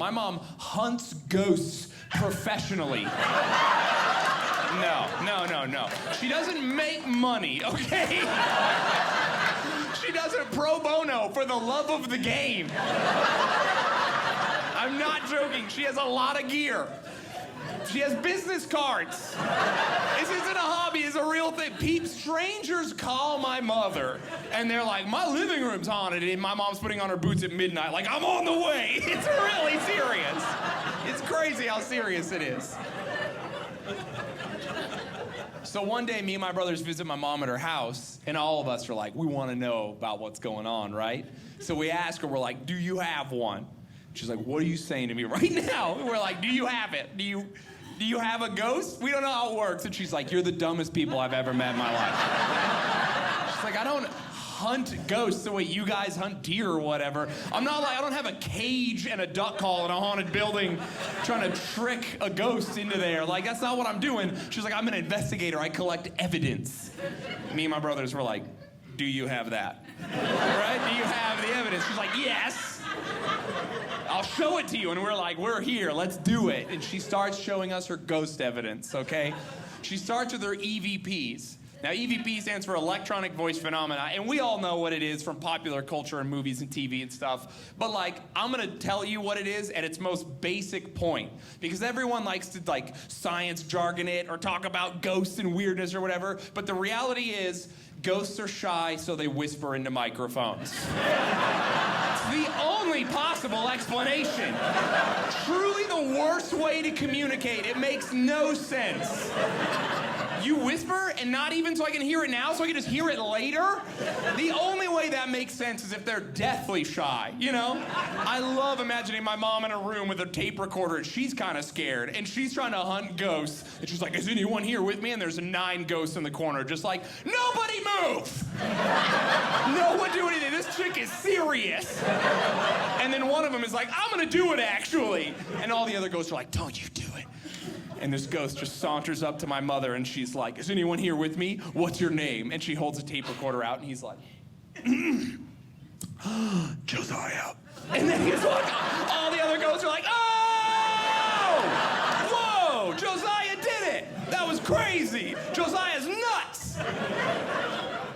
My mom hunts ghosts professionally. No. She doesn't make money, okay? She does it pro bono for the love of the game. I'm not joking. She has a lot of gear. She has business cards. This isn't a hobby, it's a real thing. Strangers call my mother, and they're like, my living room's haunted, and my mom's putting on her boots at midnight, like, I'm on the way. It's really serious. It's crazy how serious it is. So one day, me and my brothers visit my mom at her house, and all of us are like, we want to know about what's going on, right? So we ask her, we're like, do you have one? She's like, what are you saying to me right now? And we're like, do you have it? Do you have a ghost? We don't know how it works. And she's like, you're the dumbest people I've ever met in my life. She's like, I don't hunt ghosts the way you guys hunt deer or whatever. I don't have a cage and a duck call in a haunted building trying to trick a ghost into there. Like, that's not what I'm doing. She's like, I'm an investigator. I collect evidence. Me and my brothers were like, do you have that? Right? Do you have the evidence? She's like, yes. I'll show it to you. And we're like, we're here, let's do it. And she starts showing us her ghost evidence, okay? She starts with her EVPs. Now, EVP stands for electronic voice phenomena, and we all know what it is from popular culture and movies and TV and stuff. But, like, I'm gonna tell you what it is at its most basic point. Because everyone likes to, like, science jargon it or talk about ghosts and weirdness or whatever. But the reality is, ghosts are shy, so they whisper into microphones. It's the only possible explanation. Truly the worst way to communicate. It makes no sense. You whisper, and not even so I can hear it now, so I can just hear it later? The only way that makes sense is if they're deathly shy, you know? I love imagining my mom in a room with a tape recorder, and she's kind of scared, and she's trying to hunt ghosts, and she's like, is anyone here with me? And there's 9 ghosts in the corner, just like, nobody move! No one do anything, this chick is serious. And then one of them is like, I'm gonna do it, actually. And all the other ghosts are like, don't you do it. And this ghost just saunters up to my mother, and she's like, is anyone here with me? What's your name? And she holds a tape recorder out, and he's like, Josiah. And then he's like, all the other ghosts are like, oh! Whoa, Josiah did it! That was crazy! Josiah's nuts!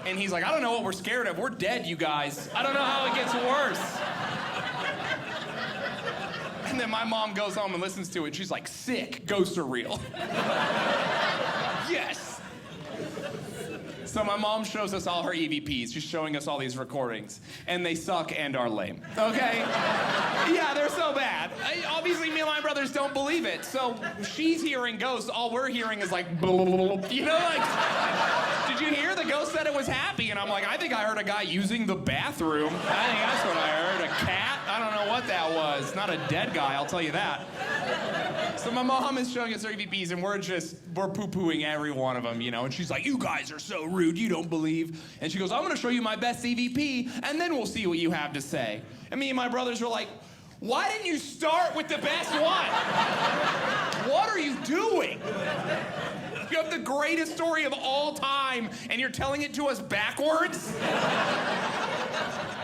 And he's like, I don't know what we're scared of. We're dead, you guys. I don't know how it gets worse. And then my mom goes home and listens to it. She's like, sick, ghosts are real. Yes. So my mom shows us all her EVPs. She's showing us all these recordings. And they suck and are lame, okay? Yeah, they're so bad. Obviously, me and my brothers don't believe it. So she's hearing ghosts. All we're hearing is like, you know, like, did you hear? The ghost said it was happy. And I'm like, I think I heard a guy using the bathroom. I think that's what I heard. A cat? I don't know what that was. Not a dead guy, I'll tell you that. So my mom is showing us her EVPs, and we're poo-pooing every one of them, you know? And she's like, you guys are so rude, you don't believe. And she goes, I'm gonna show you my best EVP, and then we'll see what you have to say. And me and my brothers were like, why didn't you start with the best one? What are you doing? You have the greatest story of all time, and you're telling it to us backwards?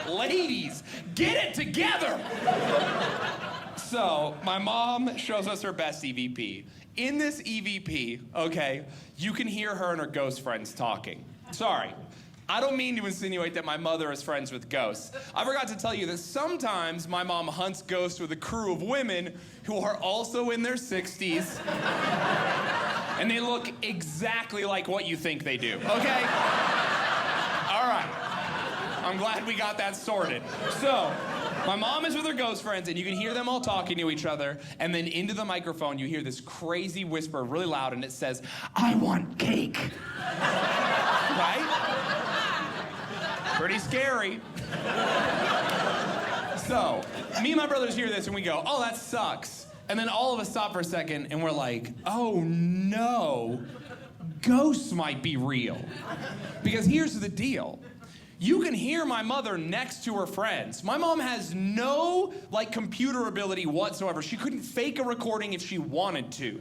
Ladies, get it together! So, my mom shows us her best EVP. In this EVP, okay, you can hear her and her ghost friends talking. Sorry, I don't mean to insinuate that my mother is friends with ghosts. I forgot to tell you that sometimes my mom hunts ghosts with a crew of women who are also in their 60s. And they look exactly like what you think they do, okay? All right. I'm glad we got that sorted. So, my mom is with her ghost friends, and you can hear them all talking to each other, and then into the microphone, you hear this crazy whisper really loud, and it says, I want cake. Right? Pretty scary. So, me and my brothers hear this, and we go, oh, that sucks. And then all of us stop for a second, and we're like, oh, no. Ghosts might be real. Because here's the deal. You can hear my mother next to her friends. My mom has no, like, computer ability whatsoever. She couldn't fake a recording if she wanted to.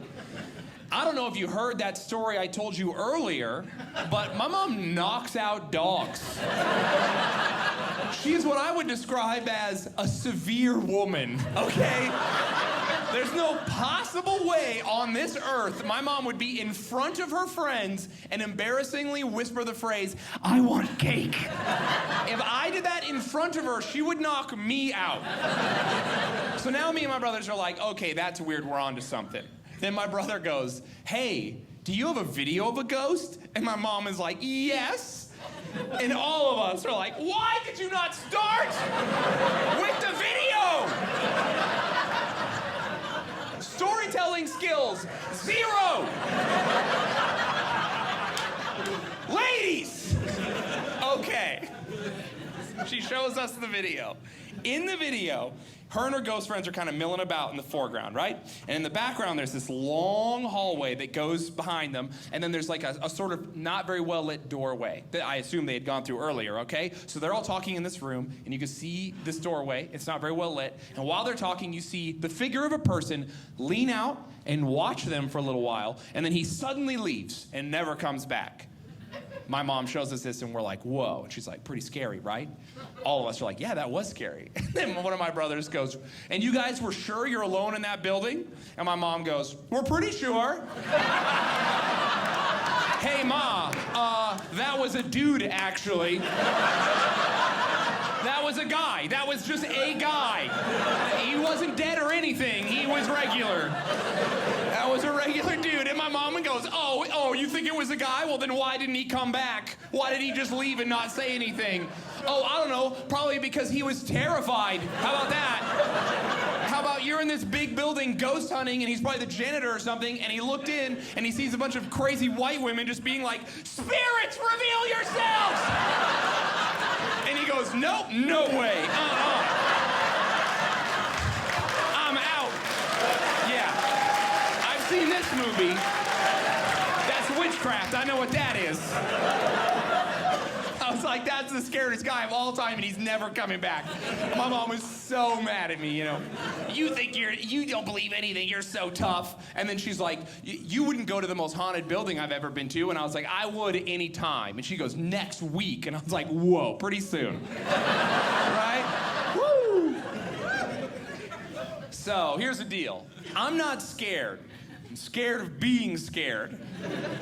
I don't know if you heard that story I told you earlier, but my mom knocks out dogs. She is what I would describe as a severe woman, okay? There's no possible way on this earth my mom would be in front of her friends and embarrassingly whisper the phrase, "I want cake." If I did that in front of her, she would knock me out. So now me and my brothers are like, okay, that's weird, we're on to something. Then my brother goes, "Hey, do you have a video of a ghost?" And my mom is like, "Yes." And all of us are like, why did you not start with the video? Storytelling skills, 0. Ladies! Okay. She shows us the video. In the video, her and her ghost friends are kind of milling about in the foreground, right? And in the background, there's this long hallway that goes behind them, and then there's like a sort of not very well lit doorway that I assume they had gone through earlier, okay? So they're all talking in this room, and you can see this doorway. It's not very well lit. And while they're talking, you see the figure of a person lean out and watch them for a little while, and then he suddenly leaves and never comes back. My mom shows us this, and we're like, whoa. And she's like, pretty scary, right? All of us are like, yeah, that was scary. And then one of my brothers goes, "And you guys were sure you're alone in that building?" And my mom goes, "We're pretty sure." "Hey, Ma, that was a dude, actually. That was a guy. That was just a guy. He wasn't dead or anything. He was regular. That was a regular dude." And my mom goes, oh, you think it was a guy? Well, then why didn't he come back? Why did he just leave and not say anything? "Oh, I don't know. Probably because he was terrified. How about that? How about you're in this big building ghost hunting, and he's probably the janitor or something, and he looked in, and he sees a bunch of crazy white women just being like, 'Spirits, reveal yourselves!' And he goes, nope, no way. I'm out. Yeah. I've seen this movie. That's witchcraft. I know what that is." I was like, that's the scariest guy of all time, and he's never coming back. My mom was so mad at me, you know. You don't believe anything, you're so tough. And then she's like, "You wouldn't go to the most haunted building I've ever been to." And I was like, "I would any time." And she goes, "Next week." And I was like, whoa, pretty soon. Right? Woo! So here's the deal. I'm not scared. I'm scared of being scared.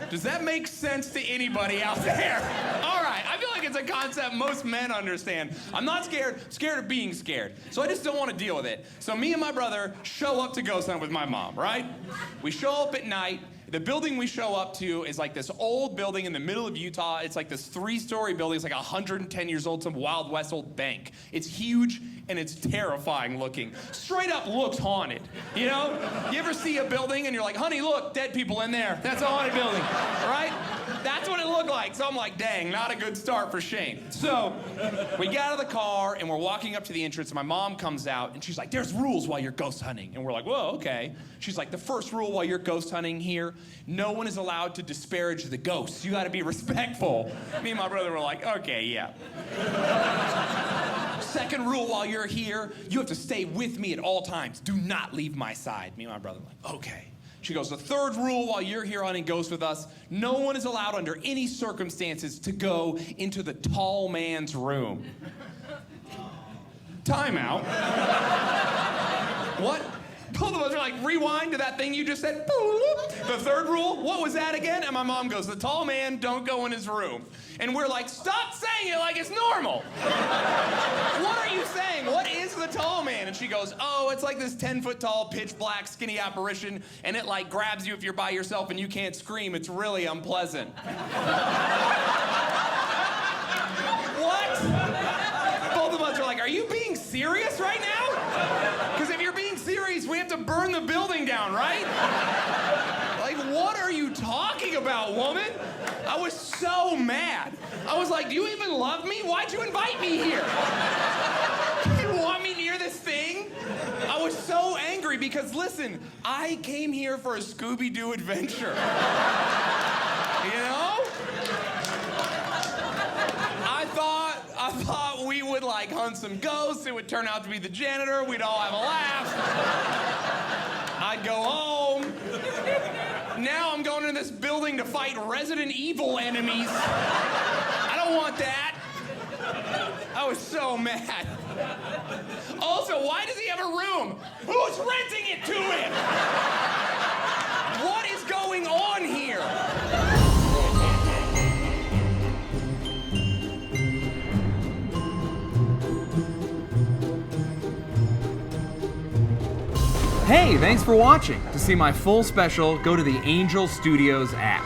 Does that make sense to anybody out there? All right, I feel like it's a concept most men understand. I'm not scared, I'm scared of being scared. So I just don't want to deal with it. So me and my brother show up to ghost hunt with my mom, right? We show up at night. The building we show up to is like this old building in the middle of Utah. It's like this 3-story building. It's like 110 years old, some Wild West old bank. It's huge and it's terrifying looking. Straight up looks haunted, you know? You ever see a building and you're like, "Honey, look, dead people in there. That's a haunted building," right? That's what it looked like. So I'm like, dang, not a good start for Shayne. So we get out of the car and we're walking up to the entrance. My mom comes out and she's like, "There's rules while you're ghost hunting." And we're like, whoa, okay. She's like, "The first rule while you're ghost hunting here, no one is allowed to disparage the ghosts. You gotta be respectful." Me and my brother were like, okay, yeah. "Second rule while you're here, you have to stay with me at all times. Do not leave my side." Me and my brother were like, okay. She goes, "The third rule while you're here hunting ghosts with us, no one is allowed under any circumstances to go into the tall man's room." Time out. What? Both of us are like, rewind to that thing you just said. The third rule, what was that again? And my mom goes, "The tall man, don't go in his room." And we're like, stop saying it like it's normal. What are you saying? What is the tall man? And she goes, "Oh, it's like this 10-foot tall, pitch black, skinny apparition, and it like grabs you if you're by yourself and you can't scream. It's really unpleasant." What? Both of us are like, are you being serious right now? Because if you're being serious, we have to burn the building down, right? Like, what are you talking about, woman? I was so mad. I was like, do you even love me? Why'd you invite me here? You want me near this thing? I was so angry because, listen, I came here for a Scooby-Doo adventure. You know? I thought we would like hunt some ghosts. It would turn out to be the janitor. We'd all have a laugh. I'd go home. Now I'm going into this building to fight Resident Evil enemies. I don't want that. I was so mad. Also, why does he have a room? Who's renting it to him? What is going on here? Hey, thanks for watching. To see my full special, go to the Angel Studios app.